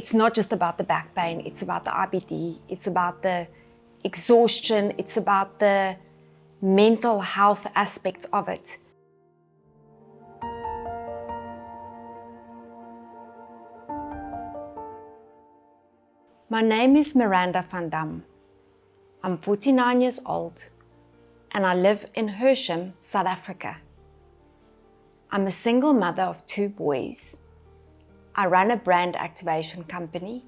It's not just about the back pain, it's about the IBD, it's about the exhaustion, it's about the mental health aspects of it. My name is Maranda van Dam. I'm 49 years old and I live in Hersham, South Africa. I'm a single mother of 2 boys. I run a brand activation company,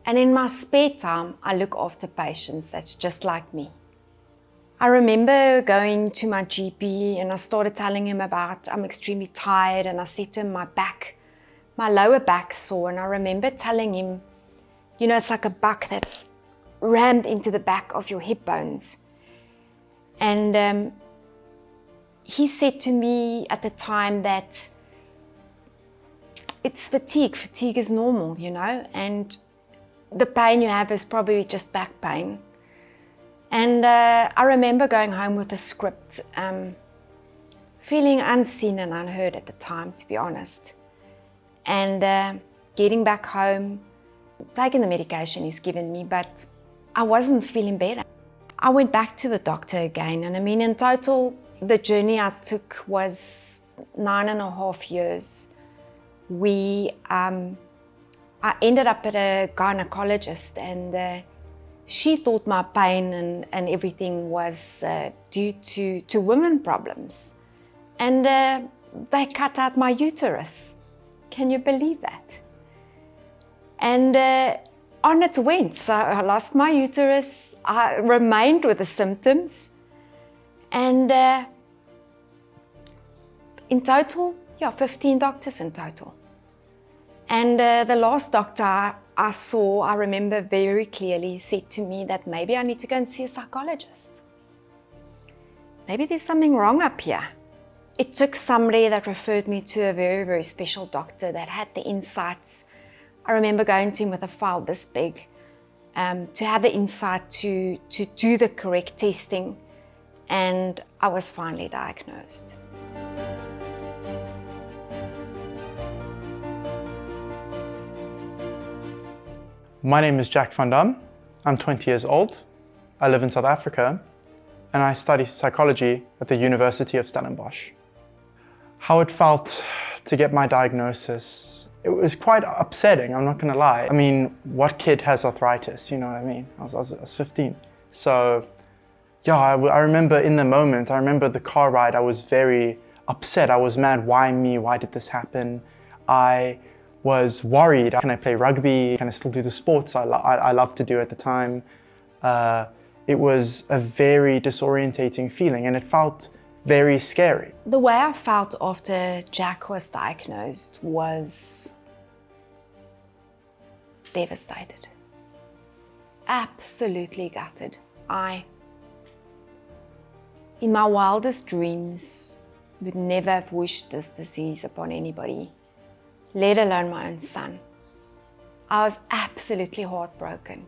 and in my spare time, I look after patients that's just like me. I remember going to my GP and I started telling him about I'm extremely tired, and I said to him my lower back's sore, and I remember telling him, you know, it's like a buck that's rammed into the back of your hip bones. And he said to me at the time that it's fatigue. Fatigue is normal, you know, and the pain you have is probably just back pain. And I remember going home with a script, feeling unseen and unheard at the time, to be honest. And getting back home, taking the medication he's given me, but I wasn't feeling better. I went back to the doctor again, and I mean, in total, the journey I took was 9.5 years. I ended up at a gynecologist, and she thought my pain and everything was due to women problems. And they cut out my uterus. Can you believe that? And on it went. So I lost my uterus. I remained with the symptoms. And in total, 15 doctors in total. And the last doctor I saw, I remember very clearly, said to me that maybe I need to go and see a psychologist. Maybe there's something wrong up here. It took somebody that referred me to a very, very special doctor that had the insights. I remember going to him with a file this big to have the insight to do the correct testing, and I was finally diagnosed. My name is Jack van Dam. I'm 20 years old. I live in South Africa, and I study psychology at the University of Stellenbosch. How it felt to get my diagnosis, it was quite upsetting, I'm not gonna lie. I mean, what kid has arthritis, you know what I mean? I was 15. So, yeah, I remember in the moment, I remember the car ride, I was very upset. I was mad, why me? Why did this happen? I was worried. Can I play rugby? Can I still do the sports I loved to do at the time? It was a very disorientating feeling, and it felt very scary. The way I felt after Jack was diagnosed was devastated. Absolutely gutted. In my wildest dreams, would never have wished this disease upon anybody, let alone my own son. I was absolutely heartbroken.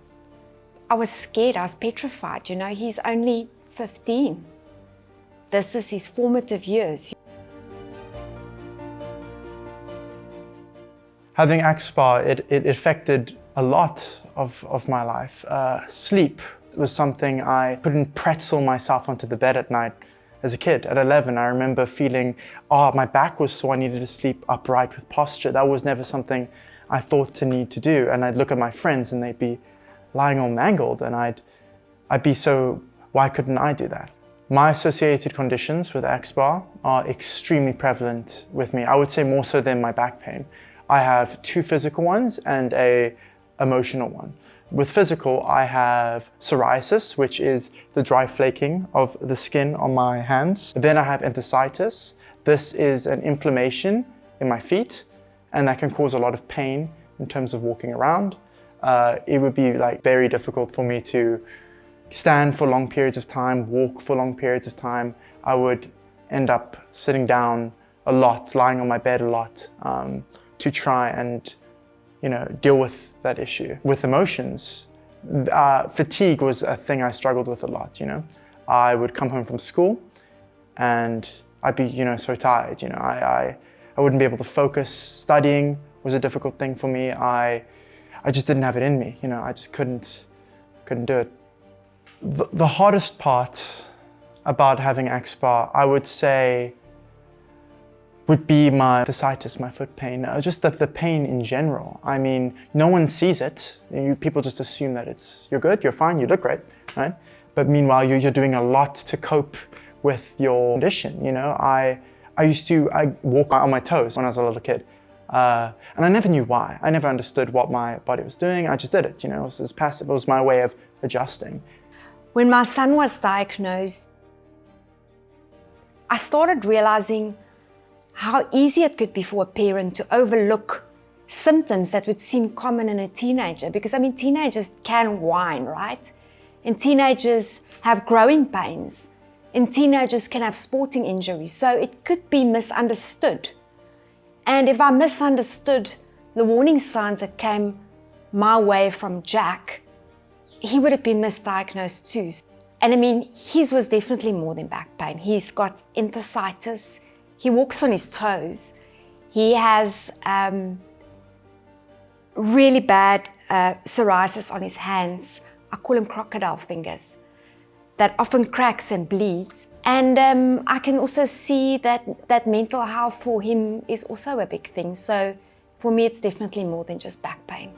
I was scared, I was petrified, you know, he's only 15. This is his formative years. Having axSpA, it affected a lot of my life. Sleep was something I couldn't pretzel myself onto the bed at night. As a kid, at 11, I remember feeling, my back was sore, I needed to sleep upright with posture. That was never something I thought to need to do. And I'd look at my friends and they'd be lying all mangled, and I'd be so, why couldn't I do that? My associated conditions with axSpA are extremely prevalent with me. I would say more so than my back pain. I have 2 physical ones and an emotional one. With physical, I have psoriasis, which is the dry flaking of the skin on my hands. Then I have enthesitis. This is an inflammation in my feet, and that can cause a lot of pain in terms of walking around. It would be very difficult for me to stand for long periods of time, walk for long periods of time. I would end up sitting down a lot, lying on my bed a lot, to try and deal with that issue. With emotions, fatigue was a thing I struggled with a lot, I would come home from school and I'd be, so tired, I wouldn't be able to focus studying was a difficult thing for me. I just didn't have it in me, you know, I just couldn't do it. The hardest part about having axSpA, I would say, would be my fasciitis, my foot pain, just the pain in general. I mean, no one sees it. People just assume that you're good, you're fine, you look great, right? But meanwhile, you're doing a lot to cope with your condition, you know? I walk on my toes when I was a little kid. And I never knew why. I never understood what my body was doing. I just did it, you know, it was passive. It was my way of adjusting. When my son was diagnosed, I started realizing how easy it could be for a parent to overlook symptoms that would seem common in a teenager. Because, I mean, teenagers can whine, right? And teenagers have growing pains. And teenagers can have sporting injuries. So it could be misunderstood. And if I misunderstood the warning signs that came my way from Jack, he would have been misdiagnosed too. And I mean, his was definitely more than back pain. He's got enthesitis. He walks on his toes. He has really bad psoriasis on his hands. I call them crocodile fingers. That often cracks and bleeds. And I can also see that mental health for him is also a big thing. So for me, it's definitely more than just back pain.